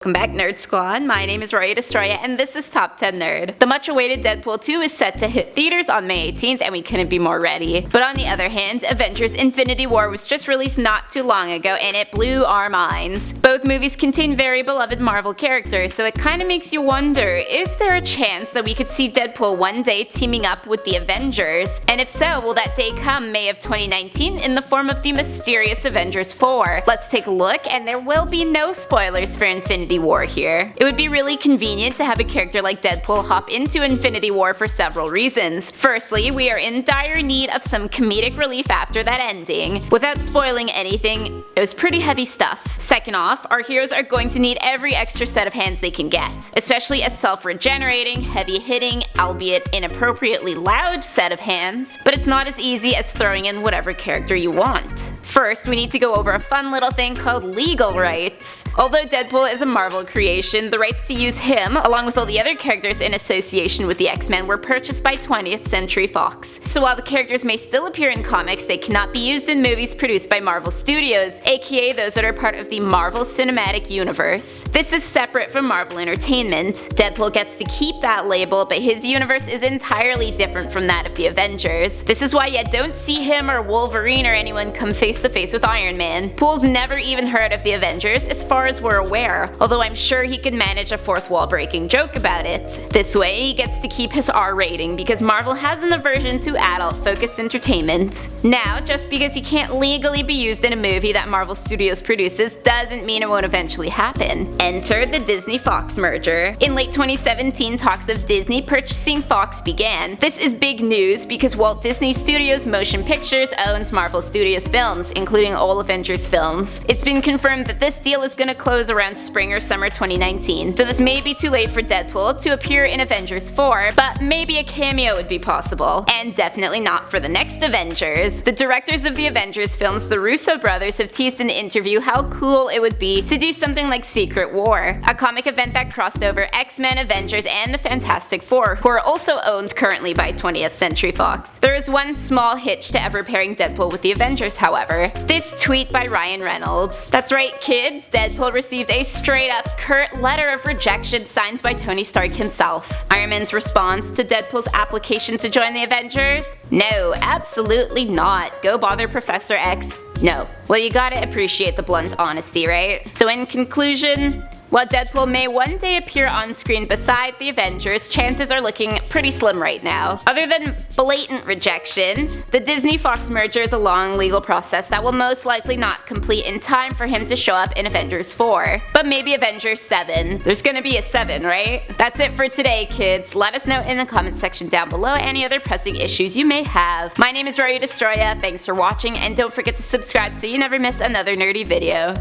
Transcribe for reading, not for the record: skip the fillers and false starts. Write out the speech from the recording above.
Welcome back, Nerd Squad. My name is Roya Destroyaa, and this is Top 10 Nerd. The much-awaited Deadpool 2 is set to hit theaters on May 18th, and we couldn't be more ready. But on the other hand, Avengers Infinity War was just released not too long ago, and it blew our minds. Both movies contain very beloved Marvel characters, so it kinda makes you wonder, is there a chance that we could see Deadpool one day teaming up with the Avengers? And if so, will that day come May of 2019 in the form of the mysterious Avengers 4? Let's take a look, and there will be no spoilers for Infinity War here. It would be really convenient to have a character like Deadpool hop into Infinity War for several reasons. Firstly, we are in dire need of some comedic relief after that ending. Without spoiling anything, it was pretty heavy stuff. Second off, our heroes are going to need every extra set of hands they can get, especially a self-regenerating, heavy-hitting, albeit inappropriately loud set of hands, but it's not as easy as throwing in whatever character you want. First, we need to go over a fun little thing called legal rights. Although Deadpool is a Marvel creation, the rights to use him, along with all the other characters in association with the X-Men, were purchased by 20th Century Fox. So while the characters may still appear in comics, they cannot be used in movies produced by Marvel Studios, aka those that are part of the Marvel Cinematic Universe. This is separate from Marvel Entertainment. Deadpool gets to keep that label, but his universe is entirely different from that of the Avengers. This is why you don't see him or Wolverine or anyone come face to face with Iron Man. Pool's never even heard of the Avengers as far as we're aware, although I'm sure he could manage a fourth wall breaking joke about it. This way he gets to keep his R rating because Marvel has an aversion to adult focused entertainment. Now, just because he can't legally be used in a movie that Marvel Studios produces doesn't mean it won't eventually happen. Enter the Disney-Fox merger. In late 2017, talks of Disney purchasing Fox began. This is big news because Walt Disney Studios Motion Pictures owns Marvel Studios films, including all Avengers films. It's been confirmed that this deal is gonna close around spring or summer 2019, so this may be too late for Deadpool to appear in Avengers 4, but maybe a cameo would be possible. And definitely not for the next Avengers. The directors of the Avengers films, the Russo brothers, have teased in an interview how cool it would be to do something like Secret War, a comic event that crossed over X-Men, Avengers, and the Fantastic Four, who are also owned currently by 20th Century Fox. There is one small hitch to ever pairing Deadpool with the Avengers, however. This tweet by Ryan Reynolds. That's right, kids, Deadpool received a straight-up curt letter of rejection signed by Tony Stark himself. Iron Man's response to Deadpool's application to join the Avengers? No, absolutely not. Go bother Professor X. No. Well, you gotta appreciate the blunt honesty, right? So in conclusion, while Deadpool may one day appear on screen beside the Avengers, chances are looking pretty slim right now. Other than blatant rejection, the Disney-Fox merger is a long legal process that will most likely not complete in time for him to show up in Avengers 4. But maybe Avengers 7. There's gonna be a 7, right? That's it for today, kids. Let us know in the comment section down below any other pressing issues you may have. My name is Roya Destroyaa, thanks for watching, and don't forget to subscribe so you never miss another nerdy video.